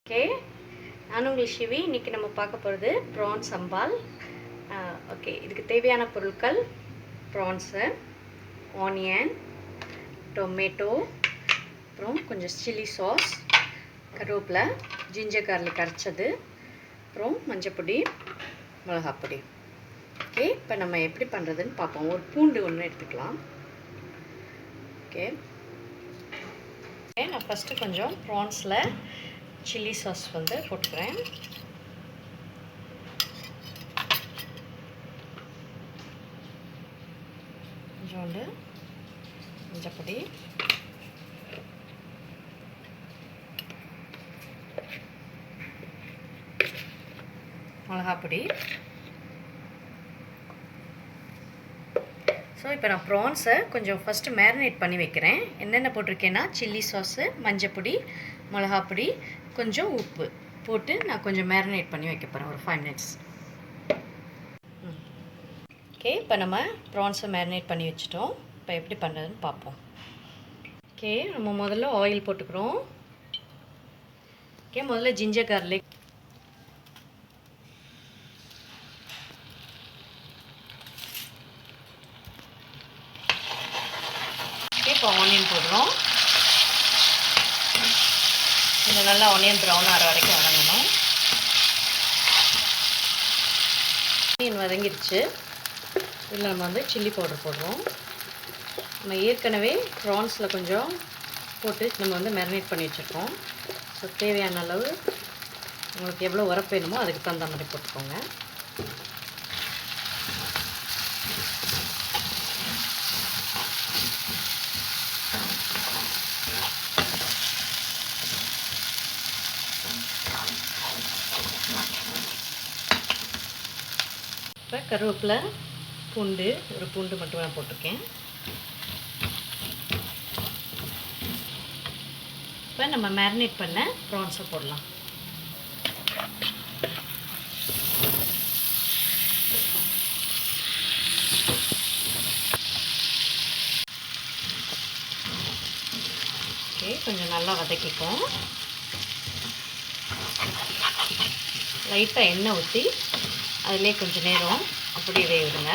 Okay, நான் உங்கள் CV. இன்றைக்கி நம்ம பார்க்க போகிறது ப்ரான் சம்பால். ஓகே, இதுக்கு தேவையான பொருட்கள்: ப்ரான்ஸு, ஆனியன், டொமேட்டோ, அப்புறம் கொஞ்சம் சில்லி சாஸ், கருவேப்பிலை, ஜிஞ்சர் கார்லிக் அரைச்சது, அப்புறம் மஞ்சப்பொடி, மிளகாப்பொடி. ஓகே, இப்போ நம்ம எப்படி பண்ணுறதுன்னு பார்ப்போம். ஒரு பூண்டு ஒன்று எடுத்துக்கலாம். ஓகே, நான் ஃபஸ்ட்டு கொஞ்சம் ப்ரான்ஸில் சில்லி சாஸ் வந்து போட்டுக்கிறேன். கொஞ்சோண்டு மஞ்சப்பொடி, மிளகாப்பொடி. ஸோ இப்போ நான் ப்ரான்ஸை கொஞ்சம் ஃபஸ்ட்டு மேரினேட் பண்ணி வைக்கிறேன். என்னென்ன போட்டிருக்கேன்னா சில்லி சாஸு, மஞ்சப்பொடி, மிளகாப்பொடி, கொஞ்சம் உப்பு போட்டு நான் கொஞ்சம் மேரினேட் பண்ணி வைக்க போகிறேன் ஒரு 5 minutes. ஓகே, இப்போ நம்ம ப்ரான்ஸை மேரினேட் பண்ணி வச்சுட்டோம். இப்போ எப்படி பண்ணுறதுன்னு பார்ப்போம். ஓகே, நம்ம முதல்ல ஆயில் போட்டுக்கிறோம். ஓகே, முதல்ல ஜிஞ்சர் கார்லிக், இப்போ ஆனியன் போடுறோம். கொஞ்சம் நல்லா ஆனியன் ப்ரௌன் ஆகிற வரைக்கும் வதங்கணும். ஆனியன் வதங்கிடுச்சு. இதில் நம்ம வந்து சில்லி பவுடர் போடுறோம். நம்ம ஏற்கனவே ப்ரான்ஸில் கொஞ்சம் போட்டு நம்ம வந்து மேரினேட் பண்ணி வச்சுருக்கோம். ஸோ தேவையான அளவு உங்களுக்கு எவ்வளோ உரப்பு வேணுமோ அதுக்கு தகுந்த மாதிரி போட்டுக்கோங்க. இப்போ கருவேப்பிலை, பூண்டு, ஒரு பூண்டு மட்டும் நான் போட்டிருக்கேன். இப்போ நம்ம மேரினேட் பண்ண ப்ரான்ஸை போடலாம். ஓகே, கொஞ்சம் நல்லா வதக்கிப்போம். லைட்டாக எண்ணெய் ஊற்றி அதிலே கொஞ்சம் நேரம் அப்படியே வேவிடுங்க.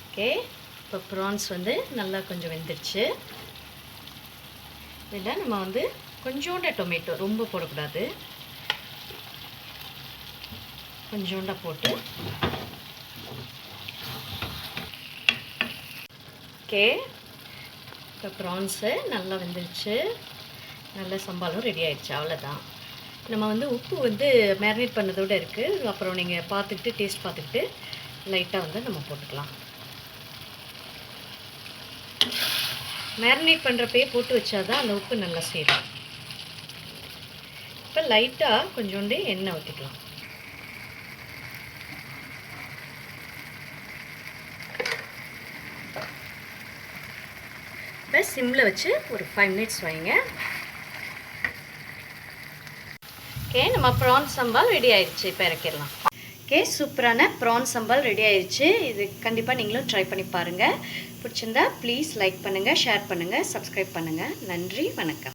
ஓகே, இப்போ ப்ரான்ஸ் வந்து நல்லா கொஞ்சம் வெந்துடுச்சு. இதில் நம்ம வந்து கொஞ்சோண்ட டொமேட்டோ, ரொம்ப போடக்கூடாது, கொஞ்சோண்ட போட்டு. ஓகே, இப்போ ப்ரான்ஸு நல்லா வெந்துடுச்சு. நல்ல சம்பாலும் ரெடி ஆகிடுச்சு. அவ்வளோதான். நம்ம வந்து உப்பு வந்து மேரினேட் பண்ணதோடு இருக்குது. அப்புறம் நீங்கள் பார்த்துக்கிட்டு டேஸ்ட் பார்த்துக்கிட்டு லைட்டாக வந்து நம்ம போட்டுக்கலாம். மேரினேட் பண்ணுறப்பே போட்டு வச்சாதான் அந்த உப்பு நல்லா சேரும். இப்போ லைட்டாக கொஞ்சோண்டு எண்ணெய் ஊற்றிக்கலாம். இப்போ சிம்மில் வச்சு ஒரு 5 minutes வைங்க. ஓகே, நம்ம ப்ரான் சம்பால் ரெடி ஆயிடுச்சு. இப்போ இறக்கிடலாம். ஓகே, சூப்பரான ப்ரான் சம்பால் ரெடி ஆயிடுச்சு. இது கண்டிப்பாக நீங்களும் ட்ரை பண்ணி பாருங்கள். பிடிச்சிருந்தா ப்ளீஸ் லைக் பண்ணுங்கள், ஷேர் பண்ணுங்கள், சப்ஸ்கிரைப் பண்ணுங்கள். நன்றி, வணக்கம்.